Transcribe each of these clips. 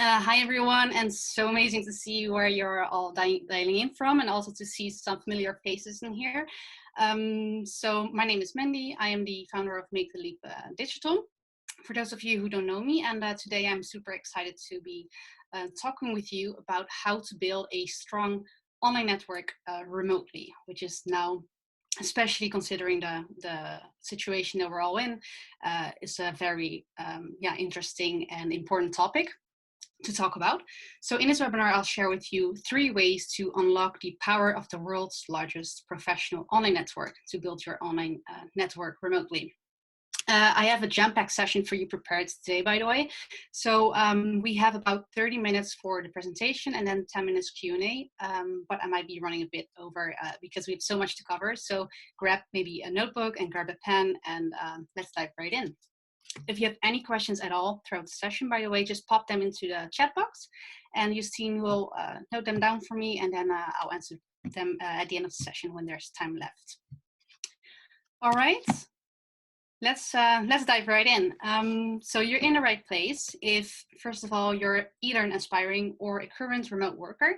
Hi everyone, and so amazing to see where you're all dialing in from, and also to see some familiar faces in here. So my name is Mandy. I am the founder of Make the Leap Digital. For those of you who don't know me, and today I'm super excited to be talking with you about how to build a strong online network remotely, which is now, especially considering the situation that we're all in, is a very interesting and important topic to talk about. So in this webinar, I'll share with you 3 ways to unlock the power of the world's largest professional online network to build your online network remotely. I have a jam-packed session for you prepared today, by the way. So we have about 30 minutes for the presentation and then 10 minutes Q&A, but I might be running a bit over because we have so much to cover. So grab maybe a notebook and grab a pen and let's dive right in. If you have any questions at all throughout the session, by the way, just pop them into the chat box and Justine will note them down for me, and then I'll answer them at the end of the session when there's time left. All right, let's dive right in. So you're in the right place if, first of all, you're either an aspiring or a current remote worker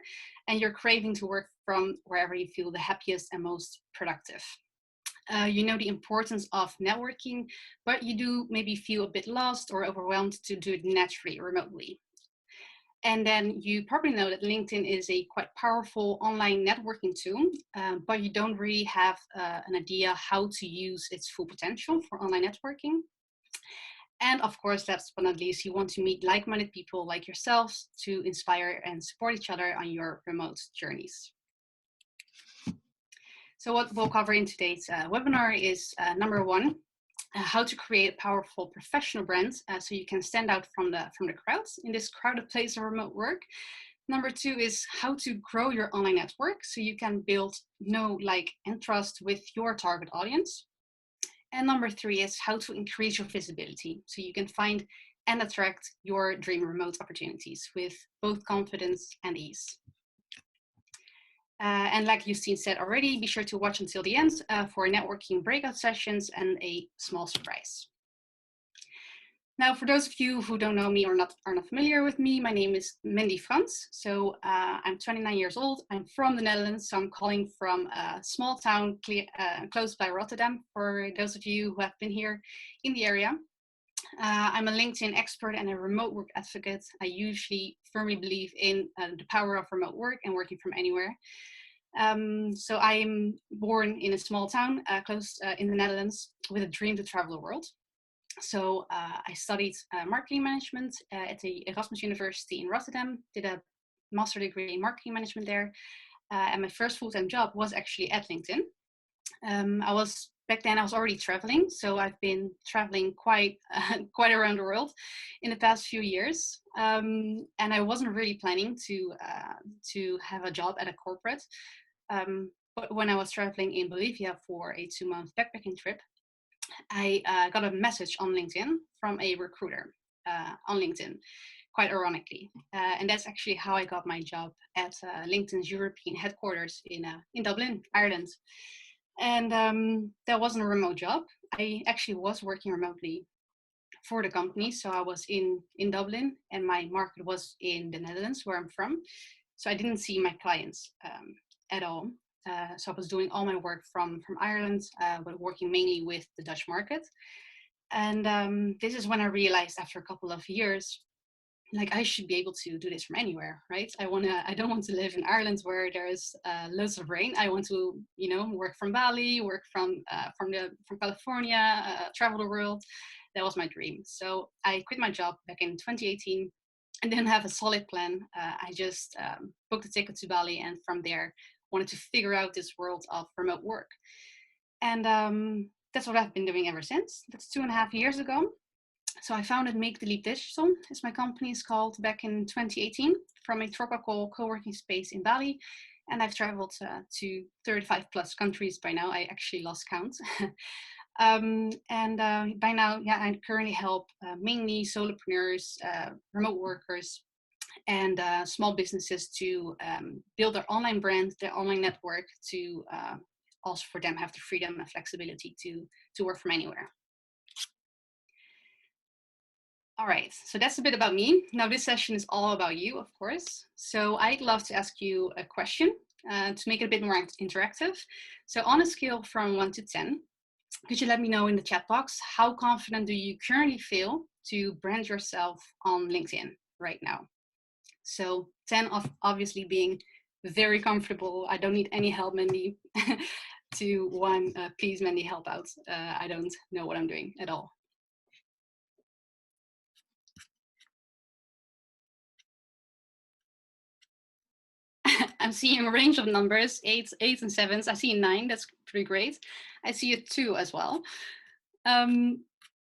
and you're craving to work from wherever you feel the happiest and most productive. You know the importance of networking, but you do maybe feel a bit lost or overwhelmed to do it naturally, remotely. And then you probably know that LinkedIn is a quite powerful online networking tool, but you don't really have an idea how to use its full potential for online networking. And of course, last but not least, you want to meet like-minded people like yourselves to inspire and support each other on your remote journeys. So what we'll cover in today's webinar is number 1, how to create a powerful professional brand so you can stand out from the crowds in this crowded place of remote work. Number 2 is how to grow your online network so you can build know, like, and trust with your target audience. And number 3 is how to increase your visibility so you can find and attract your dream remote opportunities with both confidence and ease. And like Justine said already, be sure to watch until the end for networking breakout sessions and a small surprise. Now, for those of you who don't know me or are not familiar with me, my name is Mandy Frans. So I'm 29 years old. I'm from the Netherlands, so I'm calling from a small town close by Rotterdam, for those of you who have been here in the area. I'm a LinkedIn expert and a remote work advocate. I usually firmly believe in the power of remote work and working from anywhere. So I'm born in a small town close in the Netherlands with a dream to travel the world. So I studied marketing management at the Erasmus University in Rotterdam, did a master's degree in marketing management there. And my first full-time job was actually at LinkedIn. Back then I was already traveling, so I've been traveling quite around the world in the past few years, and I wasn't really planning to have a job at a corporate. But when I was traveling in Bolivia for a 2-month backpacking trip, I got a message on LinkedIn from a recruiter on LinkedIn, quite ironically, and that's actually how I got my job at LinkedIn's European headquarters in Dublin, Ireland. And that wasn't a remote job. I actually was working remotely for the company. So I was in Dublin and my market was in the Netherlands, where I'm from. So I didn't see my clients at all. So I was doing all my work from Ireland, but working mainly with the Dutch market. And this is when I realized, after a couple of years, like, I should be able to do this from anywhere, right? I don't want to live in Ireland where there's loads of rain. I want to, work from Bali, work from California, travel the world. That was my dream. So I quit my job back in 2018 and didn't have a solid plan. I just booked a ticket to Bali, and from there wanted to figure out this world of remote work. And that's what I've been doing ever since. That's 2.5 years ago. So I founded Make the Leap Digital, as my company is called, back in 2018 from a tropical co-working space in Bali. And I've traveled to 35 plus countries by now. I actually lost count. By now, I currently help mainly solopreneurs, remote workers, and small businesses to build their online brand, their online network, to also for them have the freedom and flexibility to work from anywhere. All right, so that's a bit about me. Now this session is all about you, of course. So I'd love to ask you a question to make it a bit more interactive. So on a scale from 1 to 10, could you let me know in the chat box, how confident do you currently feel to brand yourself on LinkedIn right now? So 10 of obviously being very comfortable. I don't need any help, Mandy. To 1, please, Mandy, help out. I don't know what I'm doing at all. I'm seeing a range of numbers, 8s and 7s. I see a 9, that's pretty great. I see a 2 as well.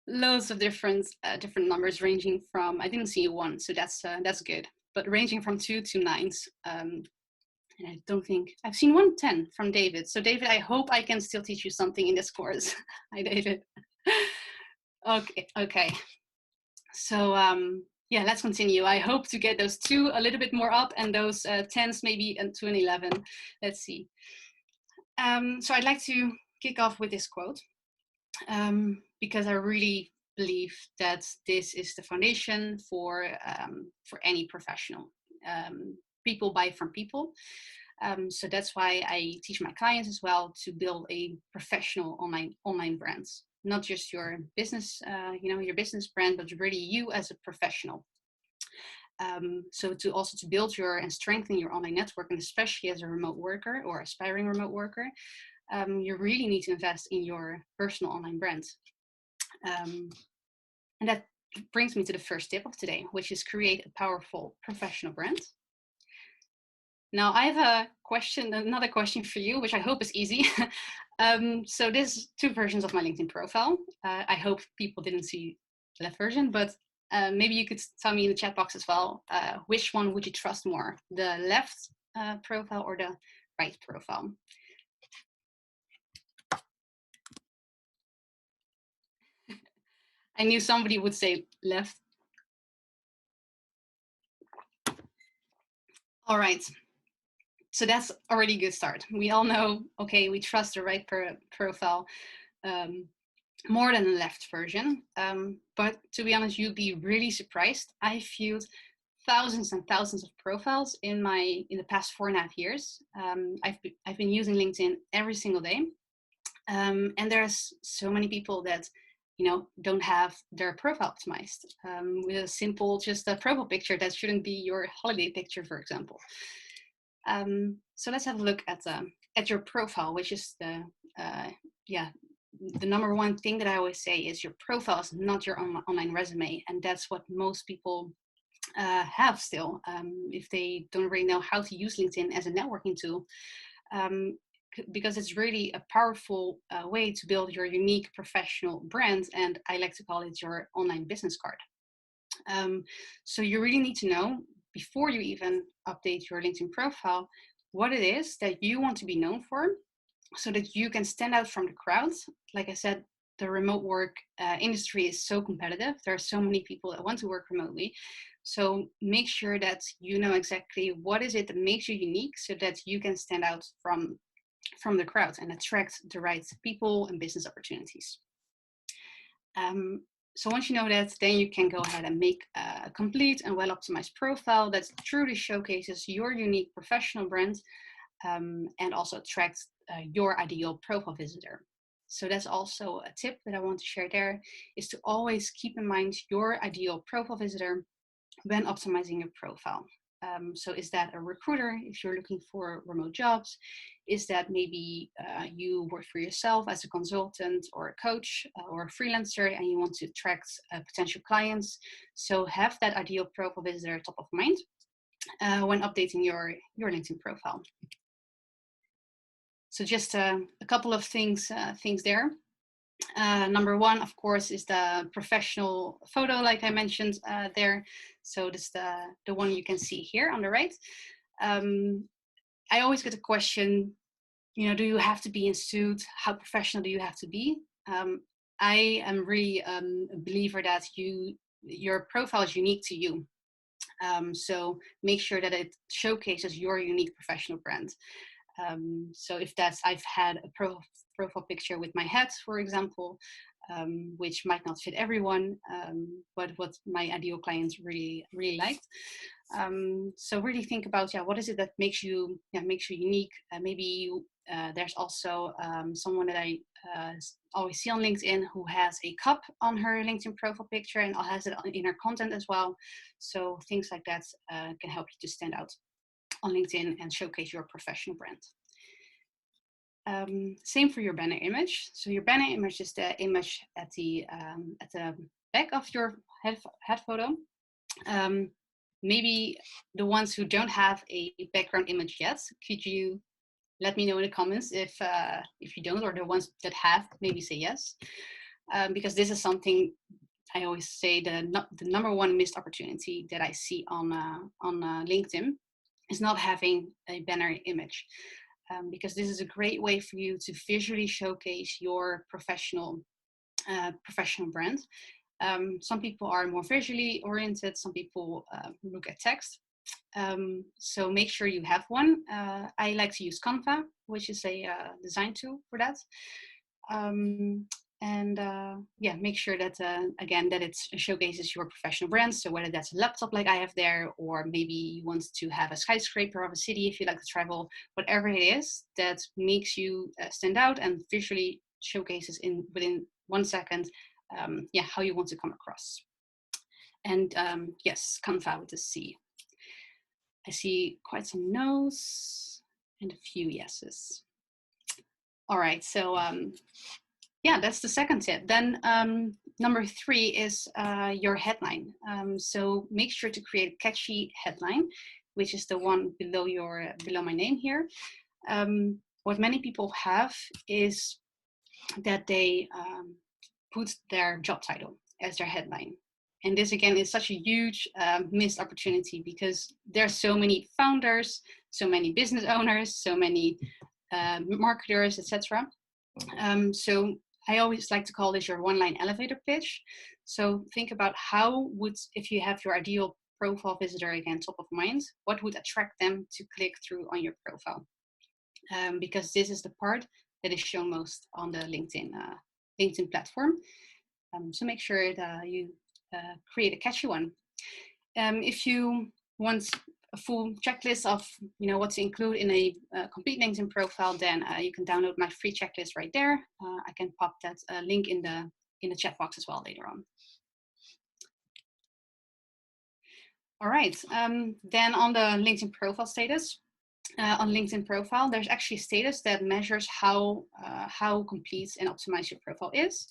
Loads of different numbers ranging from, I didn't see a 1, so that's good. But ranging from 2 to 9s. And I don't think, I've seen 110 from David. So David, I hope I can still teach you something in this course. Hi, David. Okay. So yeah, let's continue. I hope to get those 2 a little bit more up and those 10s maybe 2 and 11. Let's see. So I'd like to kick off with this quote because I really believe that this is the foundation for any professional. People buy from people. So that's why I teach my clients as well to build a professional online brand, not just your business, your business brand, but really you as a professional. So to build and strengthen your online network, and especially as a remote worker or aspiring remote worker, you really need to invest in your personal online brand. And that brings me to the first tip of today, which is create a powerful professional brand. Now I have another question for you, which I hope is easy. So there's 2 versions of my LinkedIn profile. I hope people didn't see the left version, but maybe you could tell me in the chat box as well, which one would you trust more, the left profile or the right profile? I knew somebody would say left. All right. So that's already a good start. We all know, okay, we trust the right profile more than the left version. But to be honest, you'd be really surprised. I viewed thousands and thousands of profiles in the past 4.5 years. I've been using LinkedIn every single day. And there's so many people that don't have their profile optimized with a simple, just a profile picture that shouldn't be your holiday picture, for example. So let's have a look at your profile, which is the number one thing that I always say is your profile is not your online resume, and that's what most people have still if they don't really know how to use LinkedIn as a networking tool. Because it's really a powerful way to build your unique professional brand, and I like to call it your online business card. So you really need to know, before you even update your LinkedIn profile, what it is that you want to be known for, so that you can stand out from the crowd. Like I said, the remote work industry is so competitive. There are so many people that want to work remotely. So make sure that you know exactly what is it that makes you unique, so that you can stand out from the crowd and attract the right people and business opportunities. So once you know that, then you can go ahead and make a complete and well-optimized profile that truly showcases your unique professional brand and also attracts your ideal profile visitor. So that's also a tip that I want to share there, is to always keep in mind your ideal profile visitor when optimizing your profile. So is that a recruiter if you're looking for remote jobs? Is that maybe you work for yourself as a consultant or a coach or a freelancer and you want to attract potential clients? So have that ideal profile visitor top of mind when updating your LinkedIn profile. So just a couple of things there. Number one, of course, is the professional photo, like I mentioned there. So this is the one you can see here on the right. I always get a question, do you have to be in suit? How professional do you have to be? I am really a believer that your profile is unique to you. So make sure that it showcases your unique professional brand. So if I've had a profile picture with my hat, for example, which might not fit everyone, but what my ideal clients really liked. So really think about, what is it that makes you unique? Maybe you, there's also someone that I always see on LinkedIn who has a cup on her LinkedIn profile picture and has it in her content as well. So things like that can help you to stand out on LinkedIn and showcase your professional brand. Same for your banner image. So your banner image is the image at the back of your head photo. Maybe the ones who don't have a background image yet, could you let me know in the comments if you don't, or the ones that have, maybe say yes, because this is something I always say the number one missed opportunity that I see on LinkedIn is not having a banner image. Because this is a great way for you to visually showcase your professional brand. Some people are more visually oriented, some people look at text. So make sure you have one. I like to use Canva, which is a design tool for that. Make sure that again that it showcases your professional brand. So whether that's a laptop like I have there, or maybe you want to have a skyscraper of a city if you like to travel, whatever it is that makes you stand out and visually showcases within 1 second how you want to come across. And yes, Canva with a C. I see quite some no's and a few yeses. All right, so that's the second tip. Then number 3 is your headline. So make sure to create a catchy headline, which is the one below my name here. What many people have is that they put their job title as their headline. And this again is such a huge missed opportunity, because there are so many founders, so many business owners, so many marketers, etc. So I always like to call this your one-line elevator pitch. So think about if you have your ideal profile visitor again top of mind, what would attract them to click through on your profile? Because this is the part that is shown most on the LinkedIn platform. So make sure that you create a catchy one. If you want a full checklist of what to include in a complete LinkedIn profile, then you can download my free checklist right there. I can pop that link in the chat box as well later on. All right, then on the LinkedIn profile status. On LinkedIn profile, there's actually a status that measures how complete and optimized your profile is.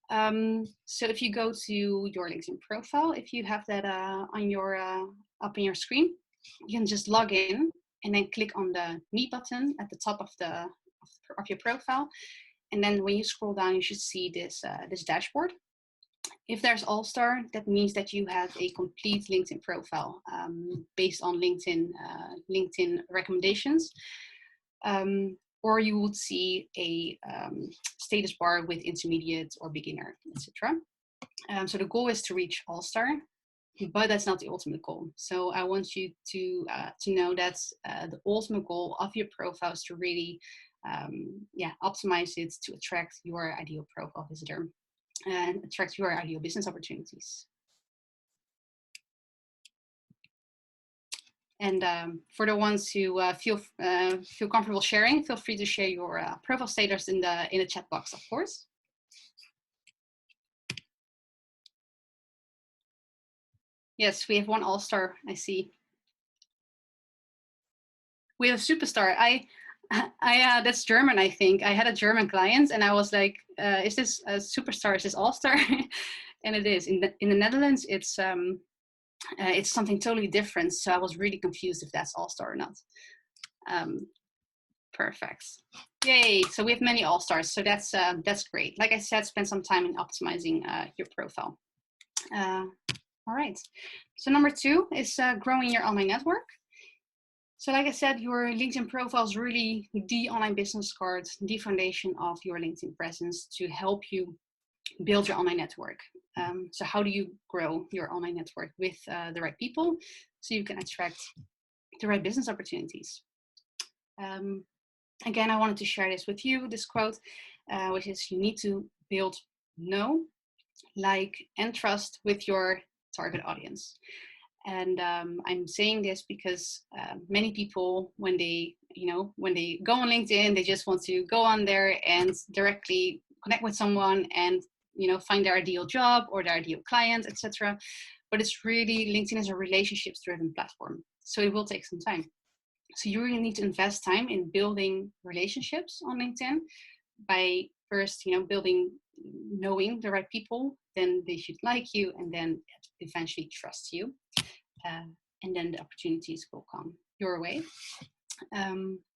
So if you go to your LinkedIn profile, if you have that on your up on your screen, you can just log in and then click on the Me button at the top of your profile, and then when you scroll down, you should see this dashboard. If there's Allstar, that means that you have a complete LinkedIn profile based on LinkedIn recommendations. Or you would see a status bar with intermediate or beginner, etc. So the goal is to reach All-Star, but that's not the ultimate goal. So I want you to know that the ultimate goal of your profile is to really optimize it to attract your ideal profile visitor and attract your ideal business opportunities. And for the ones who feel comfortable sharing, feel free to share your profile status in the chat box, of course. Yes, we have one All-Star, I see. We have a superstar. That's German, I think. I had a German client and I was like, is this a superstar? Is this All-Star? And it is. In the Netherlands, it's something totally different. So I was really confused if that's All-Star or not. Perfect. Yay. So we have many All-Stars. So that's great. Like I said, spend some time in optimizing your profile. All right. So number 2 is growing your online network. So like I said, your LinkedIn profile is really the online business card, the foundation of your LinkedIn presence to help you build your online network. So how do you grow your online network with the right people so you can attract the right business opportunities? Again, I wanted to share this with you, this quote, which is you need to build know, like, and trust with your target audience. And I'm saying this because many people, when they go on LinkedIn, they just want to go on there and directly connect with someone and find their ideal job or their ideal client, etc. But it's really, LinkedIn is a relationships-driven platform, so it will take some time. So you really need to invest time in building relationships on LinkedIn by first, knowing the right people, then they should like you, and then eventually trust you. And then the opportunities will come your way.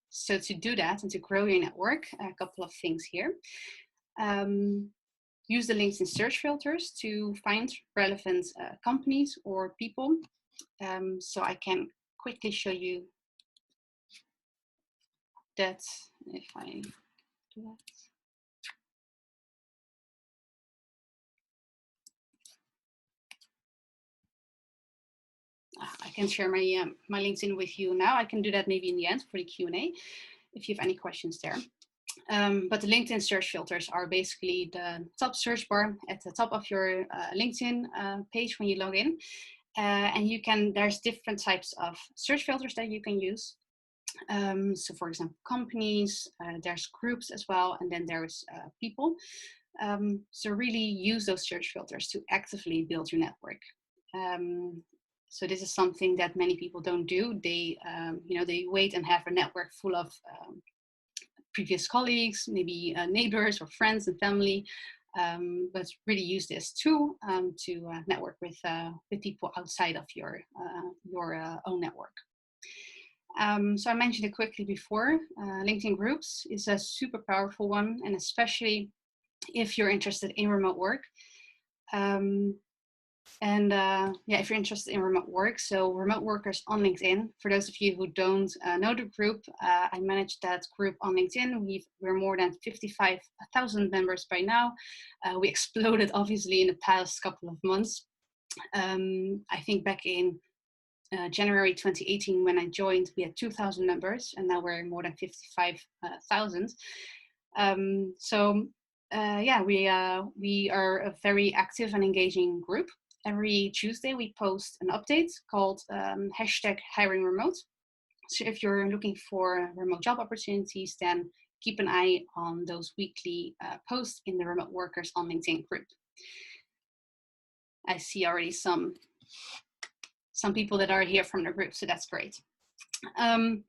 So to do that and to grow your network, a couple of things here. Use the LinkedIn search filters to find relevant companies or people. So I can quickly show you that if I do that. I can share my my LinkedIn with you now. I can do that maybe in the end for the Q&A if you have any questions there. But the LinkedIn search filters are basically the top search bar at the top of your LinkedIn page when you log in. And there's different types of search filters that you can use. So for example, companies, there's groups as well, and then there's people. So really use those search filters to actively build your network. So this is something that many people don't do. They wait and have a network full of previous colleagues, maybe neighbors or friends and family, but really use this tool to network with people outside of your own network. So I mentioned it quickly before. LinkedIn Groups is a super powerful one, and especially if you're interested in remote work. If you're interested in remote work, so remote workers on LinkedIn. For those of you who don't know the group, I manage that group on LinkedIn. We're more than 55,000 members by now. We exploded obviously in the past couple of months. I think back in January 2018 when I joined, we had 2,000 members, and now we're more than 55,000. We are a very active and engaging group. Every Tuesday we post an update called #HiringRemote. So if you're looking for remote job opportunities, then keep an eye on those weekly posts in the Remote Workers on LinkedIn group. I see already some people that are here from the group, so that's great. I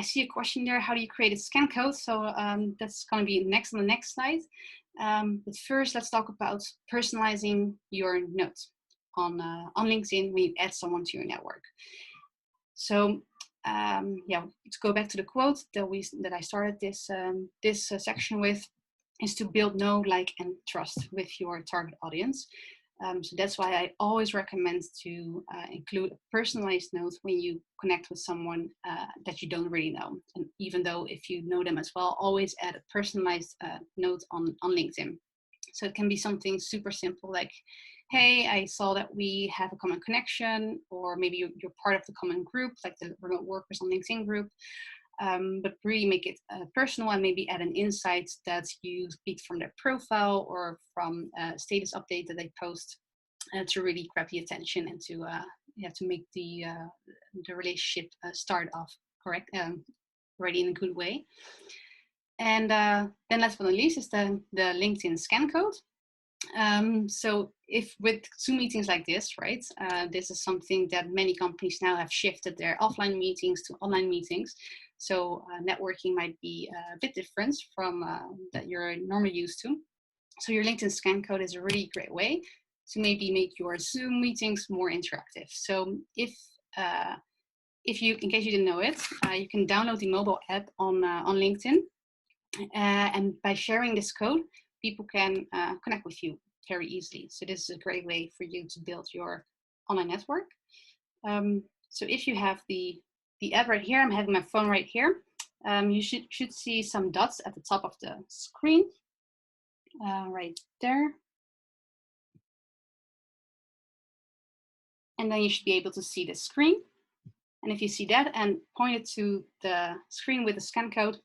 see a question there. How do you create a scan code? So that's going to be next on the next slide. But first, let's talk about personalizing your notes on LinkedIn when you add someone to your network. So to go back to the quote that I started this section with, is to build know, like, and trust with your target audience. So that's why I always recommend to include a personalized note when you connect with someone that you don't really know. And even though if you know them as well, always add a personalized note on LinkedIn. So it can be something super simple like, hey, I saw that we have a common connection, or maybe you're part of the common group, like the Remote Workers on LinkedIn group. But really make it personal and maybe add an insight that you picked from their profile or from a status update that they post to really grab the attention and to make the relationship start off already in a good way. And then last but not least is the LinkedIn scan code. So if with Zoom meetings like this, right, this is something that many companies now have shifted their offline meetings to online meetings. So networking might be a bit different from that you're normally used to. So your LinkedIn scan code is a really great way to maybe make your Zoom meetings more interactive. So if you, in case you didn't know it, you can download the mobile app on LinkedIn. And by sharing this code, people can connect with you very easily. So this is a great way for you to build your online network. So if you have the app right here, I'm having my phone right here. You should see some dots at the top of the screen, right there. And then you should be able to see the screen. And if you see that and point it to the screen with the scan code,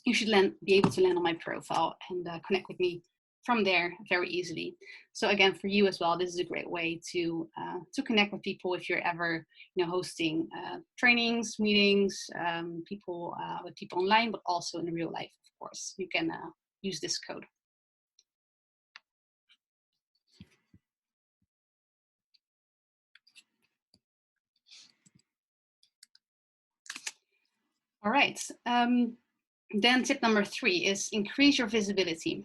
you should be able to land on my profile and connect with me from there very easily. So again, for you as well, this is a great way to connect with people if you're ever hosting trainings, meetings, with people online, but also in real life, of course. You can use this code. All right. Then tip number 3 is increase your visibility.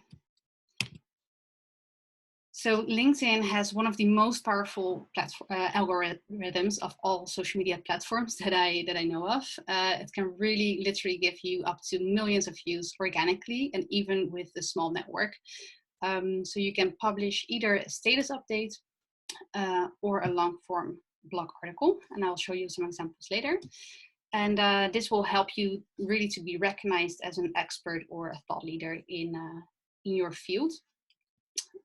So LinkedIn has one of the most powerful algorithms of all social media platforms that I know of. It can really literally give you up to millions of views organically, and even with a small network. So you can publish either a status update or a long form blog article, and I'll show you some examples later. And this will help you really to be recognized as an expert or a thought leader in your field.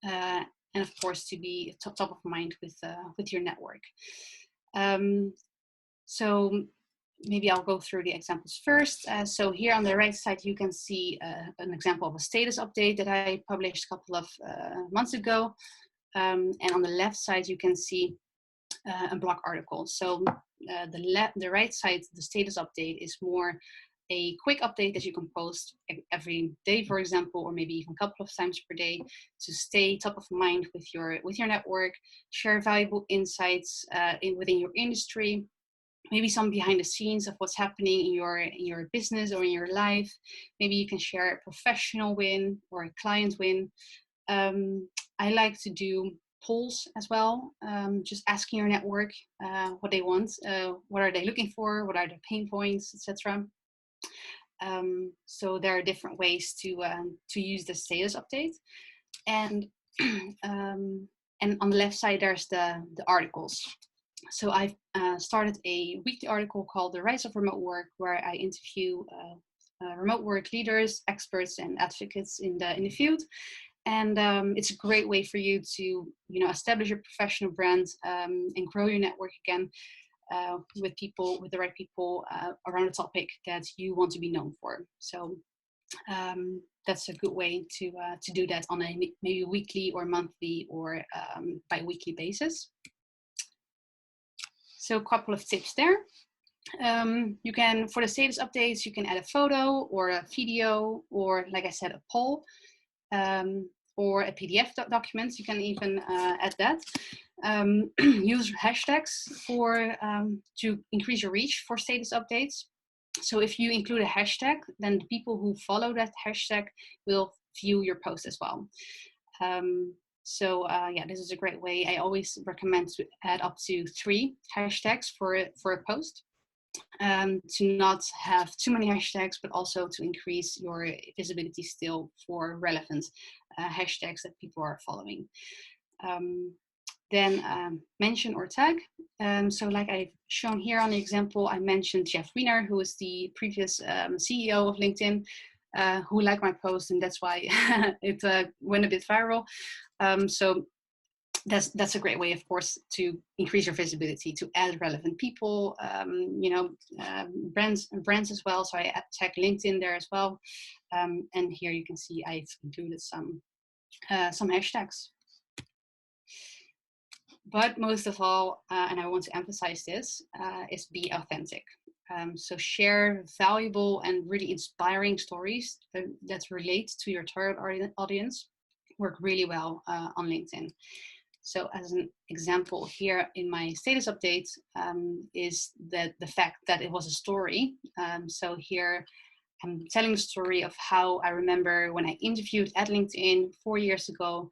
And of course, to be top of mind with your network. So maybe I'll go through the examples first. So here on the right side, you can see an example of a status update that I published a couple of months ago. And on the left side, you can see a blog article. So the right side, the status update, is more a quick update that you can post every day, for example, or maybe even a couple of times per day, to stay top of mind with your network, share valuable insights within your industry, maybe some behind the scenes of what's happening in your business or in your life. Maybe you can share a professional win or a client win. I like to do polls as well, just asking your network what they want, what are they looking for, what are their pain points, etc. So there are different ways to use the status update, and on the left side there's the articles. So I've started a weekly article called "The Rise of Remote Work," where I interview remote work leaders, experts, and advocates in the field. And it's a great way for you to establish your professional brand and grow your network again. With the right people around the topic that you want to be known for. So that's a good way to do that on a maybe weekly or monthly or bi-weekly basis. So a couple of tips there. You can, for the status updates, you can add a photo or a video, or like I said, a poll, or a PDF document. You can even add that. Use hashtags to increase your reach for status updates. So if you include a hashtag, then the people who follow that hashtag will view your post as well. Yeah, this is a great way. I always recommend to add up to 3 hashtags for a post. To not have too many hashtags, but also to increase your visibility still for relevant hashtags that people are following. Then mention or tag. So like I've shown here on the example, I mentioned Jeff Weiner, who is the previous CEO of LinkedIn, who liked my post, and that's why it went a bit viral. So that's a great way, of course, to increase your visibility, to add relevant people, brands as well. So I tag LinkedIn there as well. And here you can see I've included some hashtags. But most of all, and I want to emphasize this, is be authentic. So share valuable and really inspiring stories that relate to your target audience. Work really well on LinkedIn. So as an example here in my status update is that the fact that it was a story. So here I'm telling the story of how I remember when I interviewed at LinkedIn 4 years ago.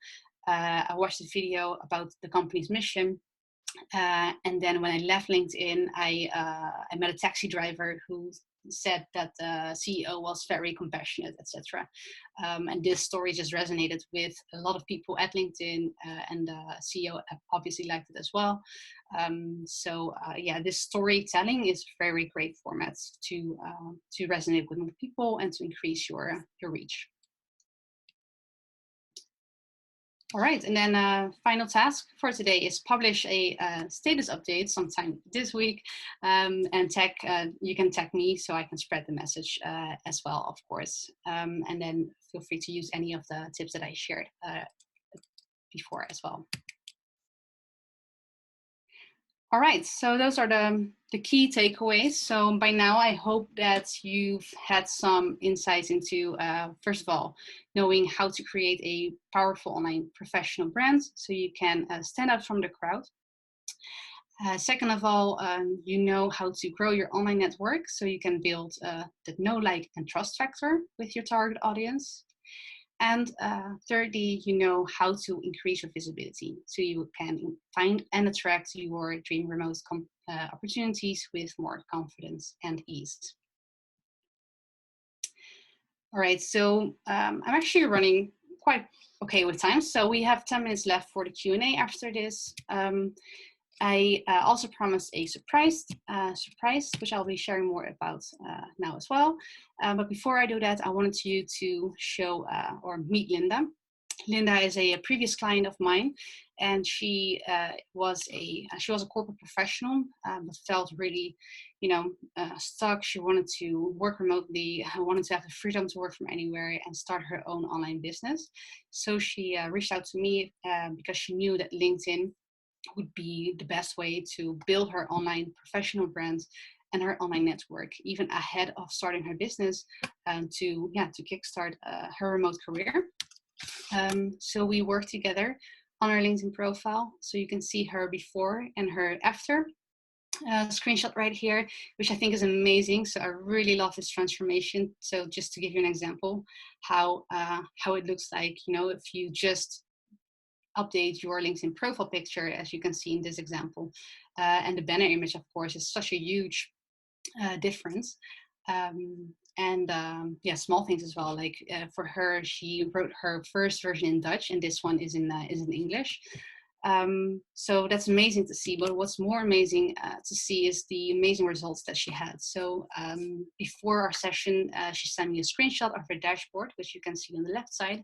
I watched a video about the company's mission. And then when I left LinkedIn, I met a taxi driver who said that the CEO was very compassionate, etc. And this story just resonated with a lot of people at LinkedIn, and the CEO obviously liked it as well. Yeah, this storytelling is a very great format to resonate with more people and to increase your reach. All right, and then final task for today is publish a status update sometime this week, and tag. You can tag me so I can spread the message as well, of course. And then feel free to use any of the tips that I shared before as well. All right, so those are the key takeaways. So by now, I hope that you've had some insights into, first of all, knowing how to create a powerful online professional brand so you can stand out from the crowd. Second of all, you know how to grow your online network so you can build the know, like, and trust factor with your target audience. And thirdly, you know how to increase your visibility so you can find and attract your dream remote opportunities with more confidence and ease. All right, so I'm actually running quite okay with time. So we have 10 minutes left for the Q&A after this. I also promised a surprise, which I'll be sharing more about now as well. But before I do that, I wanted you to show or meet Linda. Linda is a previous client of mine, and she was a corporate professional, but felt really, stuck. She wanted to work remotely, wanted to have the freedom to work from anywhere and start her own online business. So she reached out to me because she knew that LinkedIn would be the best way to build her online professional brand and her online network, even ahead of starting her business, to kickstart her remote career. So we worked together on her LinkedIn profile. So you can see her before and her after. Screenshot right here, which I think is amazing. So I really love this transformation. So just to give you an example, how it looks like, if you just update your LinkedIn profile picture, as you can see in this example. And the banner image, of course, is such a huge difference. Small things as well. Like for her, she wrote her first version in Dutch, and this one is in English. So that's amazing to see. But what's more amazing to see is the amazing results that she had. So before our session, she sent me a screenshot of her dashboard, which you can see on the left side.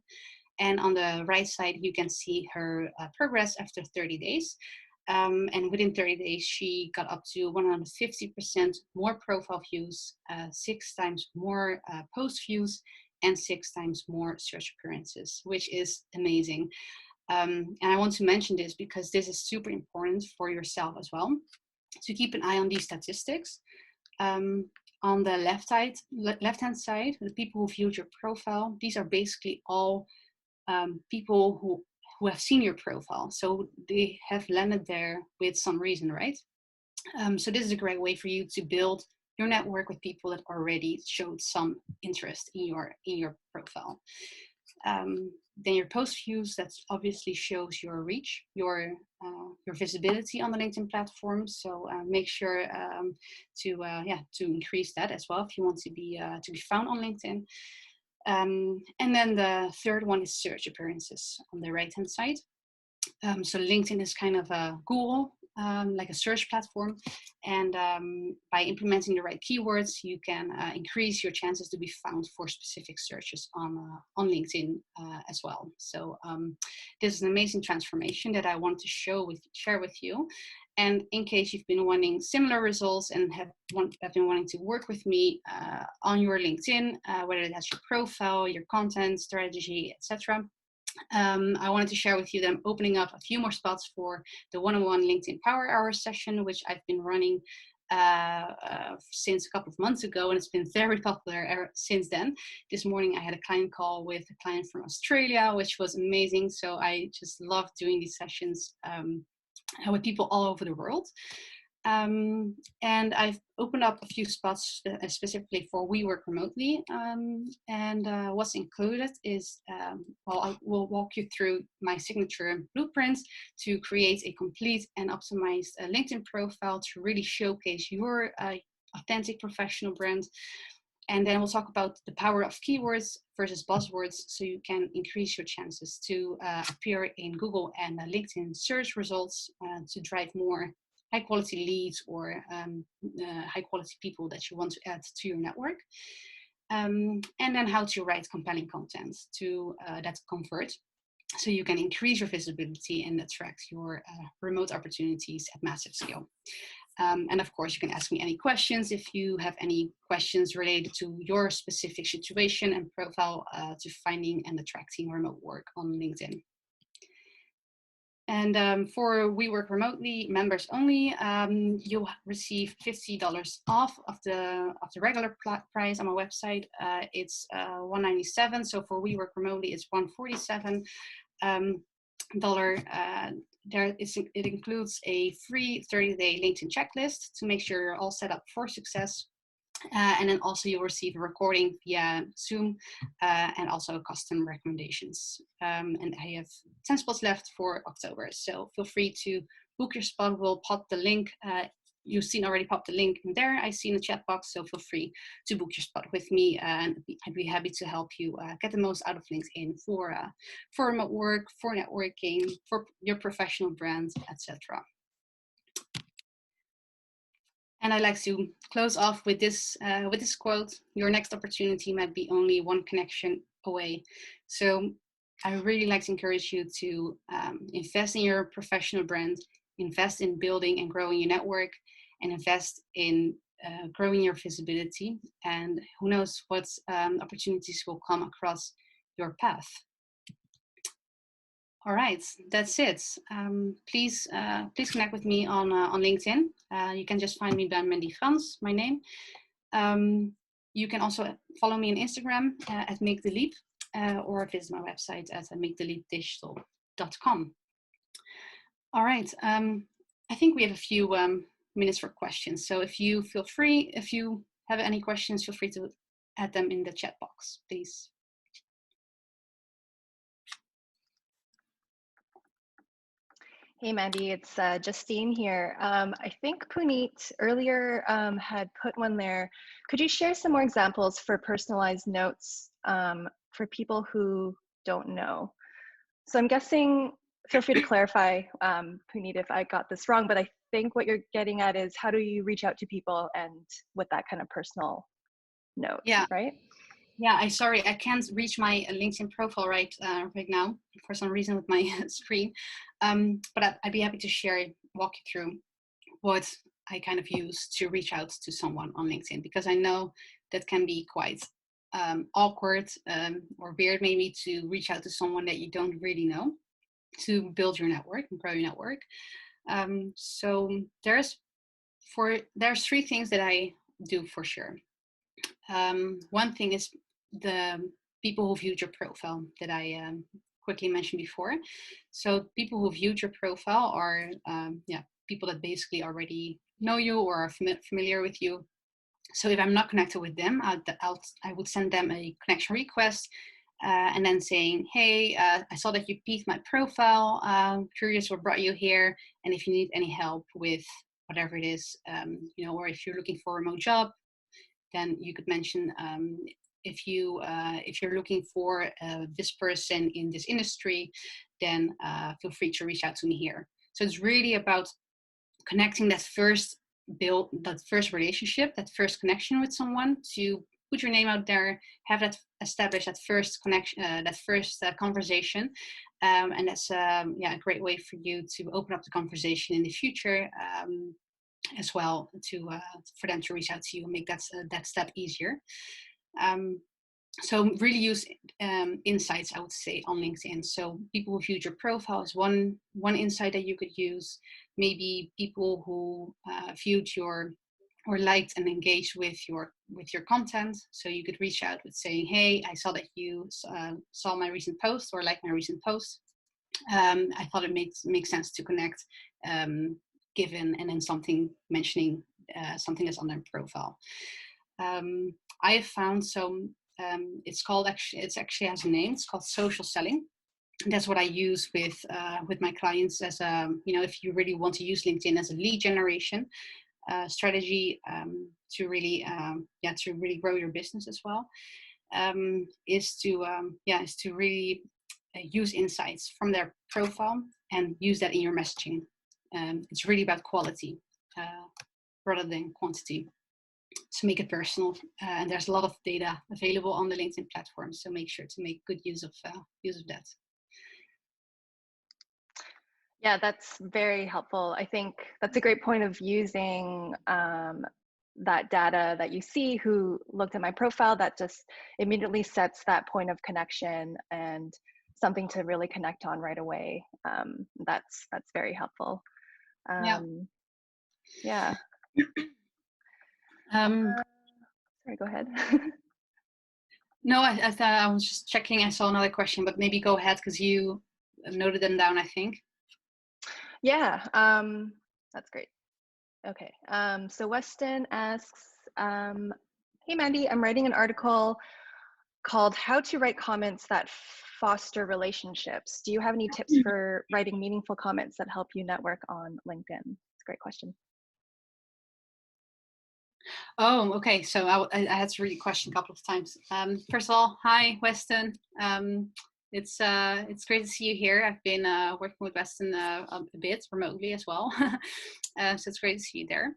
And on the right side, you can see her progress after 30 days. And within 30 days, she got up to 150% more profile views, 6 times more post views, and 6 times more search appearances, which is amazing. And I want to mention this because this is super important for yourself as well, to keep an eye on these statistics. On the left-hand side, the people who viewed your profile, these are basically all people who have seen your profile. So they have landed there with some reason, right? So this is a great way for you to build your network with people that already showed some interest in your profile. Then your post views, that obviously shows your reach, your visibility on the LinkedIn platform. So make sure to increase that as well if you want to be found on LinkedIn. And then the third one is search appearances on the right-hand side. So LinkedIn is kind of a Google, like a search platform. And by implementing the right keywords, you can increase your chances to be found for specific searches on LinkedIn as well. So this is an amazing transformation that I want to share with you. And in case you've been wanting similar results and have been wanting to work with me on your LinkedIn, whether that's your profile, your content strategy, etc., I wanted to share with you that I'm opening up a few more spots for the OneonOne LinkedIn Power Hour session, which I've been running since a couple of months ago, and it's been very popular since then. This morning I had a client call with a client from Australia, which was amazing. So I just love doing these sessions with people all over the world. And I've opened up a few spots specifically for We Work Remotely. And what's included is, I will walk you through my signature blueprint to create a complete and optimized LinkedIn profile to really showcase your authentic professional brand. And then we'll talk about the power of keywords versus buzzwords so you can increase your chances to appear in Google and LinkedIn search results to drive more high quality leads or high quality people that you want to add to your network. And then how to write compelling content to that convert. so you can increase your visibility and attract your remote opportunities at massive scale. And of course, you can ask me any questions if you have any questions related to your specific situation and profile to finding and attracting remote work on LinkedIn. And for We Work Remotely members only, you'll receive $50 off of the regular price on my website. It's $197. So for We Work Remotely, it's $147. It includes a free 30-day LinkedIn checklist to make sure you're all set up for success. And then also you'll receive a recording via Zoom and also custom recommendations. And I have 10 spots left for October, so feel free to book your spot. We'll pop the link. You've seen already pop the link in there. I see in the chat box, so feel free to book your spot with me, and I'd be happy to help you get the most out of LinkedIn for remote work, for networking, for your professional brand, etc. And I like to close off with this quote: "Your next opportunity might be only one connection away." So I really like to encourage you to invest in your professional brand, invest in building and growing your network, and invest in growing your visibility. And who knows what opportunities will come across your path. All right, that's it. Please connect with me on LinkedIn. You can just find me by Mandy Frans, my name. You can also follow me on Instagram at Make the Leap, or visit my website at maketheleapdigital.com. All right, I think we have a few minutes for questions. So if you have any questions, feel free to add them in the chat box, please. Hey, Mandy, it's Justine here. I think Puneet earlier had put one there. Could you share some more examples for personalized notes for people who don't know? So I'm guessing, feel free to clarify, Puneet, if I got this wrong, but I think what you're getting at is how do you reach out to people and with that kind of personal note, right? Yeah, sorry, I can't reach my LinkedIn profile right now for some reason with my screen. But I'd be happy to walk you through what I kind of use to reach out to someone on LinkedIn, because I know that can be quite awkward or weird maybe to reach out to someone that you don't really know to build your network and grow your network. So there's 3 things that I do for sure. One thing is the people who viewed your profile that I quickly mentioned before. So people who viewed your profile are people that basically already know you or are familiar with you. So if I'm not connected with them, I would send them a connection request and then saying, hey, I saw that you piqued my profile, curious what brought you here, and if you need any help with whatever it is, or if you're looking for a remote job, then you could mention if you're looking for this person in this industry, then feel free to reach out to me here. So it's really about connecting that first relationship, that first connection with someone, to put your name out there, have that established, that first connection, that first conversation, and that's a great way for you to open up the conversation in the future. As well, for them to reach out to you and make that step easier. So really use insights, I would say, on LinkedIn. So people who viewed your profile is one insight that you could use. Maybe people who viewed or liked and engaged with your content. So you could reach out with saying, hey, I saw that you saw my recent post or liked my recent post. I thought it makes sense to connect. Given, and then something mentioning something that's on their profile. I have found it actually has a name. It's called social selling. And that's what I use with my clients as if you really want to use LinkedIn as a lead generation strategy to really grow your business as well, is to really use insights from their profile and use that in your messaging. It's really about quality rather than quantity, to make it personal. And there's a lot of data available on the LinkedIn platform, so make sure to make good use of that. Yeah, that's very helpful. I think that's a great point of using that data that you see who looked at my profile. That just immediately sets that point of connection and something to really connect on right away. That's very helpful. Yeah. Yeah. Um, Sorry, go ahead. no, I thought I was just checking. I saw another question, but maybe go ahead because you noted them down, I think. Yeah, that's great. Okay, so Weston asks, hey Mandy, I'm writing an article called How to Write Comments That Foster Relationships. Do you have any tips for writing meaningful comments that help you network on LinkedIn? It's a great question. Oh, okay. So I had to read the question a couple of times. First of all, hi, Weston. It's great to see you here. I've been working with Weston a bit remotely as well, so it's great to see you there.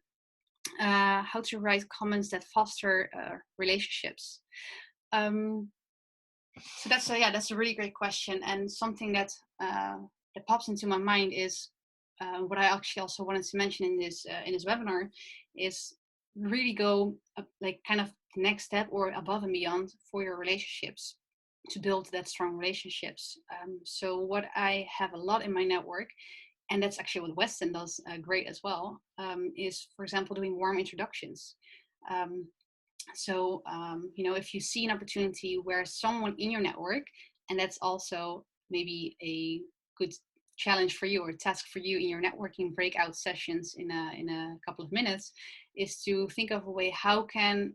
How to write comments that foster relationships. So that's a really great question, and something that pops into my mind is what I actually also wanted to mention in this webinar is really go like kind of the next step or above and beyond for your relationships to build that strong relationships. So what I have a lot in my network, and that's actually what Weston does great as well, is for example doing warm introductions. Um, if you see an opportunity where someone in your network, and that's also maybe a good challenge for you or task for you in your networking breakout sessions in a couple of minutes, is to think of a way how can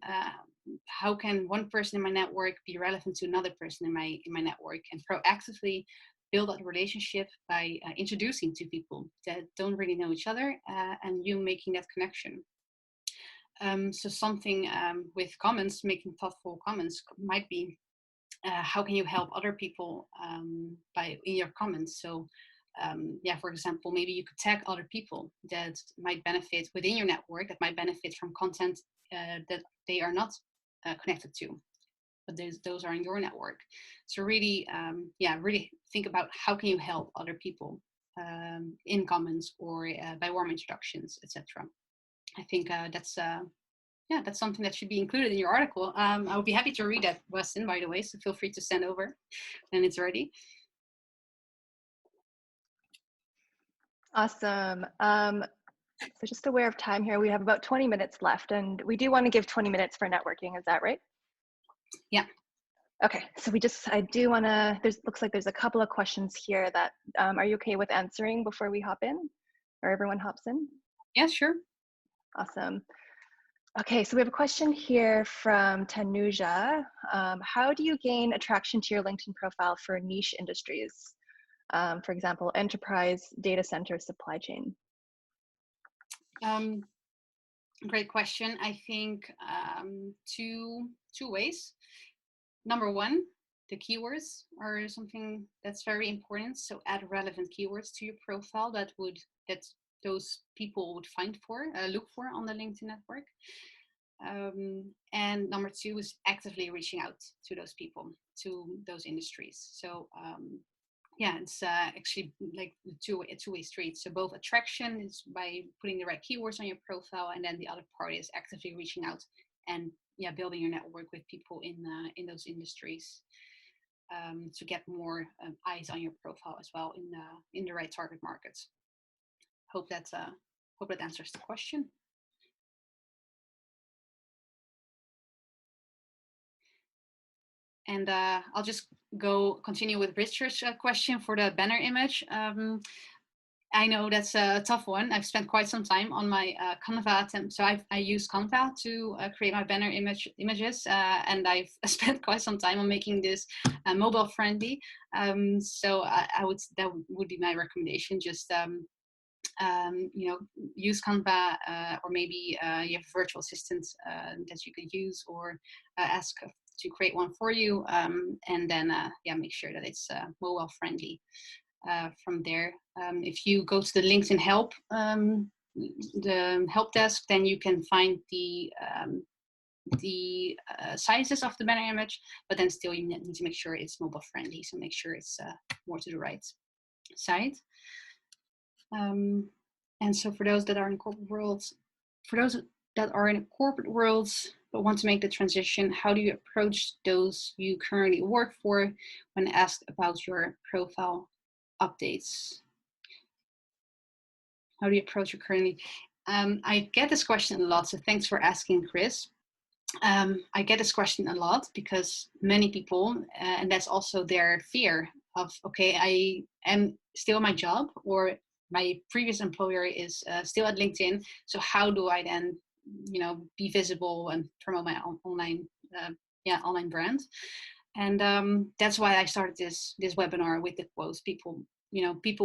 one person in my network be relevant to another person in my network, and proactively build that relationship by introducing two people that don't really know each other, and you making that connection. So something with comments, making thoughtful comments might be how can you help other people in your comments. So for example, maybe you could tag other people that might benefit within your network, that might benefit from content that they are not connected to, but those are in your network. So really, really think about how can you help other people in comments or by warm introductions, etc. I think that's something that should be included in your article. I would be happy to read that, Weston, by the way, so feel free to send over when it's ready. Awesome. So just aware of time here, we have about 20 minutes left, and we do want to give 20 minutes for networking. Is that right? Yeah. Okay, so I do want to, looks like there's a couple of questions here that, are you okay with answering before we hop in, or everyone hops in? Yeah, sure. Awesome. Okay, so we have a question here from Tanuja. How do you gain attraction to your LinkedIn profile for niche industries? For example, enterprise, data center, supply chain. Great question. I think two ways. Number one, the keywords are something that's very important. So add relevant keywords to your profile that those people would look for on the LinkedIn network. And number two is actively reaching out to those people, to those industries. So it's actually like a two-way street. So both attraction is by putting the right keywords on your profile, and then the other part is actively reaching out and building your network with people in those industries to get more eyes on your profile as well in the right target markets. Hope that answers the question. And I'll just continue with Richard's question for the banner image. I know that's a tough one. I've spent quite some time on my Canva attempt. So I use Canva to create my banner images, and I've spent quite some time on making this mobile friendly. So that would be my recommendation. Just use Canva, or maybe you have a virtual assistant that you could use, or ask to create one for you, and then make sure that it's mobile friendly. From there, if you go to the LinkedIn help, the help desk, then you can find the sizes of the banner image, but then still you need to make sure it's mobile friendly. So make sure it's more to the right side. And so for those that are in corporate worlds, for those that are in corporate worlds but want to make the transition, how do you approach those you currently work for when asked about your profile updates? How do you approach your currently? I get this question a lot, so thanks for asking, Chris. I get this question a lot because many people, and that's also their fear of, okay, I am still my job, or my previous employer is still at LinkedIn. So how do I then, be visible and promote my online, online brand? And that's why I started this webinar with the quotes. People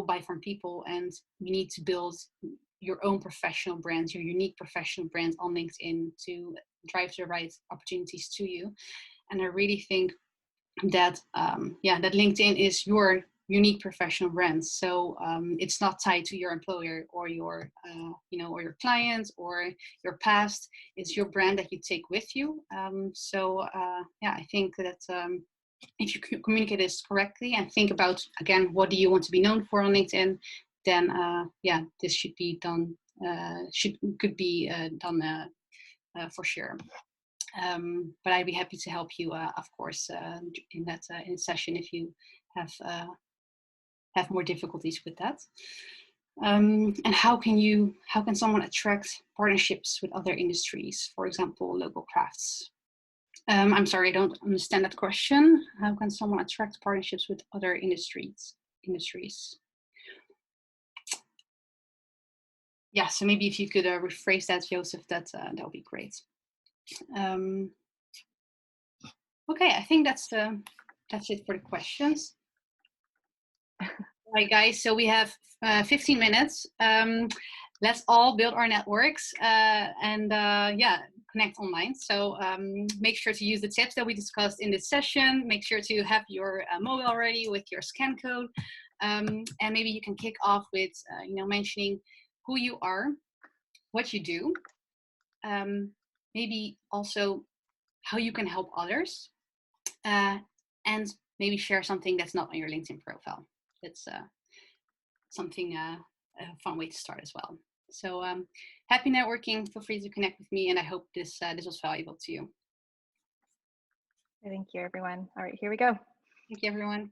buy from people, and you need to build your own professional brand, your unique professional brand on LinkedIn to drive the right opportunities to you. And I really think that that LinkedIn is your unique professional brand. So it's not tied to your employer or your or your clients or your past. It's your brand that you take with you. I think that if you communicate this correctly and think about, again, what do you want to be known for on LinkedIn, then this should be done. Could be done for sure. But I'd be happy to help you, of course, in that in session if you have more difficulties with that. And how can someone attract partnerships with other industries, for example, local crafts? I'm sorry, I don't understand that question. How can someone attract partnerships with other industries? Yeah, so maybe if you could rephrase that, Joseph, that would be great. Okay, I think that's it for the questions. All right, guys, so we have 15 minutes. Let's all build our networks and connect online. So make sure to use the tips that we discussed in this session. Make sure to have your mobile ready with your scan code. And maybe you can kick off with mentioning who you are, what you do, maybe also how you can help others, and maybe share something that's not on your LinkedIn profile. It's something a fun way to start as well. So happy networking. Feel free to connect with me, and I hope this was valuable to you. Thank you, everyone. All right, here we go. Thank you, everyone.